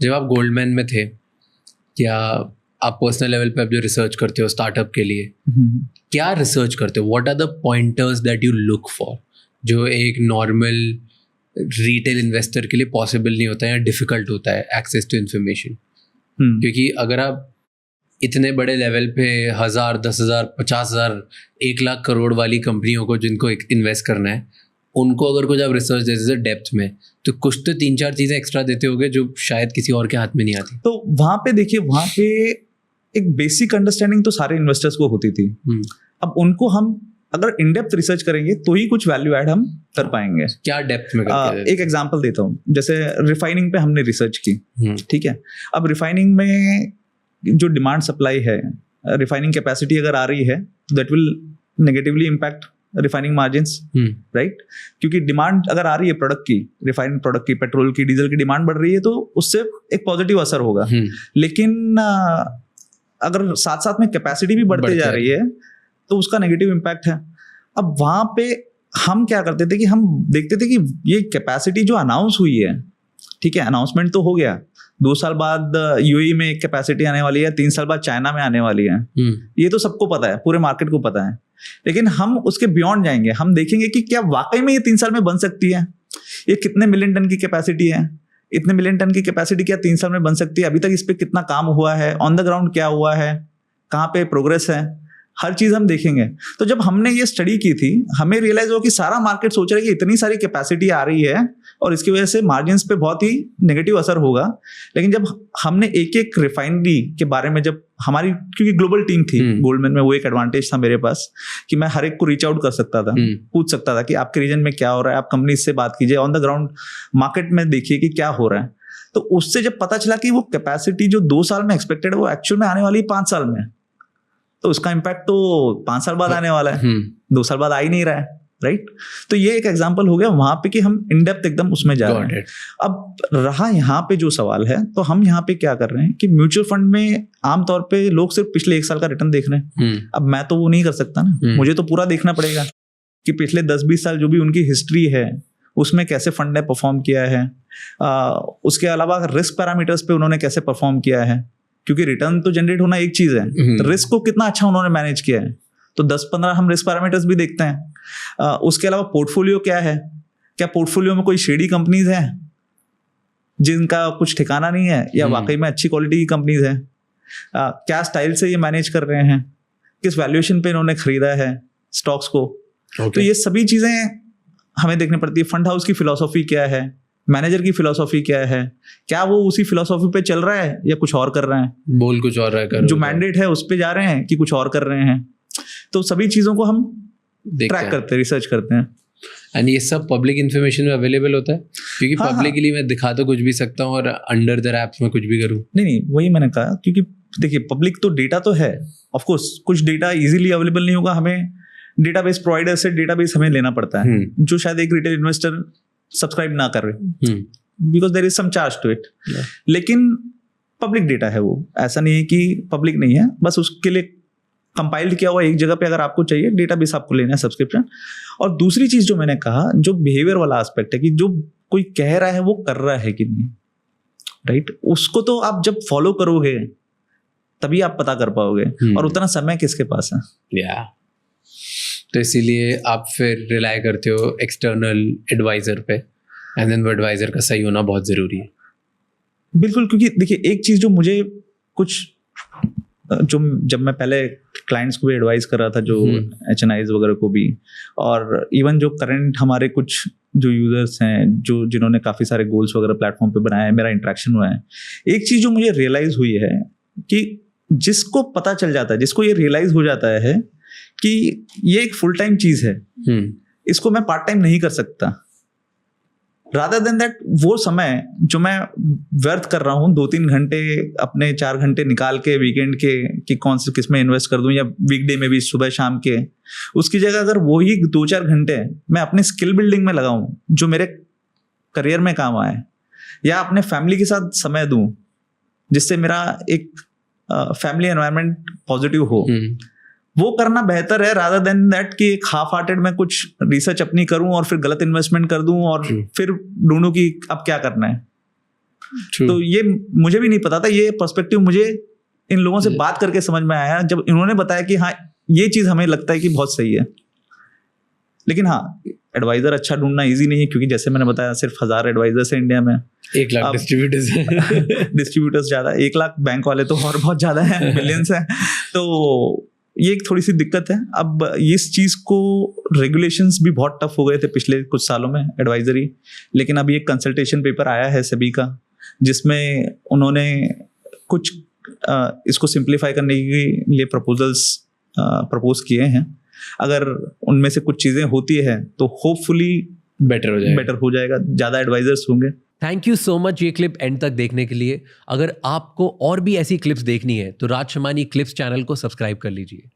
जब आप गोल्डमैन में थे, क्या आप पर्सनल लेवल पे अब जो रिसर्च करते हो स्टार्टअप के लिए, क्या रिसर्च करते हो? What are the pointers that you look for, जो एक नॉर्मल रिटेल इन्वेस्टर के लिए पॉसिबल नहीं होता है या डिफिकल्ट होता है एक्सेस टू इन्फॉर्मेशन? क्योंकि अगर आप इतने बड़े लेवल पे 1000, 10,000, 50,000, 1,00,000 करोड़ वाली कंपनियों को जिनको इन्वेस्ट करना है, उनको अगर कुछ आप रिसर्च देते थे डेप्थ में, तो कुछ तो 3-4 चीज़ें एक्स्ट्रा देते होगे जो शायद किसी और के हाथ में नहीं आती। तो वहाँ पे देखिए, वहाँ पे एक बेसिक अंडरस्टैंडिंग तो सारे इन्वेस्टर्स को होती थी। अब उनको हम अगर इन डेप्थ रिसर्च करेंगे तो ही कुछ वैल्यू ऐड हम कर पाएंगे। क्या डेप्थ में करके? एक एग्जांपल देता हूँ, जैसे रिफाइनिंग पे हमने रिसर्च की, ठीक है। अब रिफाइनिंग में जो डिमांड सप्लाई है, रिफाइनिंग कैपेसिटी अगर आ रही है तो that will negatively impact refining margins, right? क्योंकि डिमांड अगर आ रही है प्रोडक्ट की, रिफाइंड प्रोडक्ट की, पेट्रोल की, डीजल की डिमांड बढ़ रही है तो उससे एक पॉजिटिव असर होगा। लेकिन अगर साथ साथ में कैपेसिटी भी बढ़ती जा रही है तो उसका नेगेटिव इम्पैक्ट है। अब वहां पे हम क्या करते थे कि हम देखते थे कि ये कैपेसिटी जो अनाउंस हुई है, ठीक है, अनाउंसमेंट तो हो गया, 2 साल बाद यूएई में एक कैपेसिटी आने वाली है, 3 साल बाद चाइना में आने वाली है, ये तो सबको पता है, पूरे मार्केट को पता है। लेकिन हम उसके बियॉन्ड जाएंगे, हम देखेंगे कि क्या वाकई में ये 3 साल में बन सकती है, ये कितने मिलियन टन की कैपेसिटी है, इतने मिलियन टन की कैपेसिटी क्या 3 साल में बन सकती है, अभी तक इस पे कितना काम हुआ है, ऑन द ग्राउंड क्या हुआ है, कहाँ पे प्रोग्रेस है, हर चीज हम देखेंगे। तो जब हमने ये स्टडी की थी, हमें रियलाइज हुआ कि सारा मार्केट सोच रहा है कि इतनी सारी कैपेसिटी आ रही है और इसकी वजह से मार्जिन्स पे बहुत ही नेगेटिव असर होगा। लेकिन जब हमने एक एक रिफाइनरी के बारे में, जब हमारी, क्योंकि ग्लोबल टीम थी गोल्डमैन में, वो एक एडवांटेज था मेरे पास कि मैं हर एक को रीच आउट कर सकता था, पूछ सकता था कि आपके रीजन में क्या हो रहा है, आप कंपनी से बात कीजिए, ऑन द ग्राउंड मार्केट में देखिए कि क्या हो रहा है। तो उससे जब पता चला कि वो कैपेसिटी जो 2 साल में एक्सपेक्टेड है वो एक्चुअल में आने वाली है 5 साल में, तो उसका इम्पैक्ट तो 5 साल बाद आने वाला है, 2 साल बाद आ ही नहीं रहा है, राइट? तो ये एक एग्जांपल हो गया वहां पे कि हम इन डेप्थ एकदम उसमें जा रहे हैं। अब रहा यहाँ पे जो सवाल है, तो हम यहाँ पे क्या कर रहे हैं कि म्यूचुअल फंड में आमतौर पे लोग सिर्फ पिछले 1 साल का रिटर्न देख रहे हैं। अब मैं तो वो नहीं कर सकता ना, मुझे तो पूरा देखना पड़ेगा कि पिछले 10-20 साल जो भी उनकी हिस्ट्री है उसमें कैसे फंड ने परफॉर्म किया है, उसके अलावा रिस्क पैरामीटर्स पे उन्होंने कैसे परफॉर्म किया है, क्योंकि रिटर्न तो जनरेट होना एक चीज है, रिस्क को कितना अच्छा उन्होंने मैनेज किया है, तो 10-15 हम रिस्क पैरामीटर्स भी देखते हैं। उसके अलावा पोर्टफोलियो क्या है, क्या पोर्टफोलियो में कोई शेडी कंपनीज हैं जिनका कुछ ठिकाना नहीं है, या वाकई में अच्छी क्वालिटी की कंपनीज है, क्या स्टाइल से ये मैनेज कर रहे हैं, किस वैल्यूएशन पे इन्होंने खरीदा है स्टॉक्स को। तो ये सभी चीजें हमें देखनी पड़ती है। फंड हाउस की फिलॉसफी क्या है, मैनेजर की फिलॉसफी क्या है, क्या वो उसी फिलॉसफी पे चल रहा है या कुछ और कर रहे हैं, बोल कुछ और रहा है, जो मैंडेट है उस पे जा रहे हैं कि कुछ और कर रहे हैं। तो सभी चीजों को हम ट्रैक करते हैं, रिसर्च करते हैं। एंड ये सब पब्लिक इन्फॉर्मेशन में अवेलेबल होता है, क्योंकि पब्लिकली मैं दिखा तो कुछ भी सकता हूँ और अंडर द रैप्स में कुछ भी करूँ। नहीं, वही मैंने कहा, क्योंकि देखिए पब्लिक तो डेटा तो है, ऑफ कोर्स कुछ डेटा इजीली अवेलेबल नहीं होगा, हमें डेटाबेस प्रोवाइडर से डेटाबेस हमें लेना पड़ता है, जो शायद एक रिटेल इन्वेस्टर सब्सक्राइब ना कर रहे, because there is some charge to it. लेकिन पब्लिक डेटा है, वो ऐसा नहीं है कि पब्लिक नहीं है, बस उसके लिए कंपाइल्ड किया हुआ एक जगह पे अगर आपको चाहिए, डेटाबेस आपको लेना है सब्सक्रिप्शन। और दूसरी चीज जो मैंने कहा, जो बिहेवियर वाला एस्पेक्ट है कि जो कोई कह रहा है वो कर रहा है कि नहीं, राइट? उसको तो आप जब फॉलो करोगे तभी आप पता कर पाओगे, और उतना समय किसके पास है। तो इसीलिए आप फिर रिलाई करते हो एक्सटर्नल एडवाइजर पे, एंड देन वो एडवाइजर का सही होना बहुत ज़रूरी है। बिल्कुल, क्योंकि देखिए एक चीज़ जो मुझे कुछ, जो जब मैं पहले क्लाइंट्स को भी एडवाइस कर रहा था, जो HNIs वगैरह को भी, और इवन जो करंट हमारे कुछ जो यूजर्स हैं, जो जिन्होंने काफ़ी सारे गोल्स वगैरह प्लेटफॉर्म पे बनाए हैं, मेरा इंटरेक्शन हुआ है, एक चीज़ जो मुझे रियलाइज़ हुई है कि जिसको पता चल जाता है, जिसको ये रियलाइज़ हो जाता है कि ये एक फुल टाइम चीज है, इसको मैं पार्ट टाइम नहीं कर सकता, रादर देन दैट वो समय जो मैं व्यर्थ कर रहा हूँ 2-3 घंटे अपने 4 घंटे निकाल के वीकेंड के कि कौन से किस में इन्वेस्ट कर दूं, या वीकडे में भी सुबह शाम के, उसकी जगह अगर वही 2-4 घंटे मैं अपने स्किल बिल्डिंग में लगाऊं जो मेरे करियर में काम आए, या अपने फैमिली के साथ समय दूं जिससे मेरा एक फैमिली एनवायरनमेंट पॉजिटिव हो, वो करना बेहतर है रादर देन दैट कि एक हाफ हार्टेड में कुछ रिसर्च अपनी करूं और फिर गलत इन्वेस्टमेंट कर दूं और फिर ढूंढूं कि अब क्या करना है। तो ये मुझे भी नहीं पता था, ये पर्सपेक्टिव मुझे इन लोगों से बात करके समझ में आया, जब इन्होंने बताया कि हाँ ये चीज हमें लगता है कि बहुत सही है। लेकिन हाँ, एडवाइजर अच्छा ढूंढना इजी नहीं है, क्योंकि जैसे मैंने बताया सिर्फ 1000 एडवाइजर्स है इंडिया में, 1 लाख डिस्ट्रीब्यूटर्स हैं। डिस्ट्रीब्यूटर्स ज्यादा, 1 लाख बैंक वाले तो और बहुत ज्यादा है, मिलियंस है। तो ये एक थोड़ी सी दिक्कत है। अब इस चीज को रेगुलेशंस भी बहुत टफ हो गए थे पिछले कुछ सालों में एडवाइजरी, लेकिन अभी एक कंसल्टेशन पेपर आया है सेबी का, जिसमें उन्होंने कुछ इसको सिंप्लीफाई करने के लिए प्रपोजल्स प्रपोज किए हैं। अगर उनमें से कुछ चीजें होती है तो होपफुली बेटर हो जाएगा, ज्यादा एडवाइजर्स होंगे। थैंक यू सो मच ये क्लिप एंड तक देखने के लिए। अगर आपको और भी ऐसी क्लिप्स देखनी है तो राज शमानी क्लिप्स चैनल को सब्सक्राइब कर लीजिए।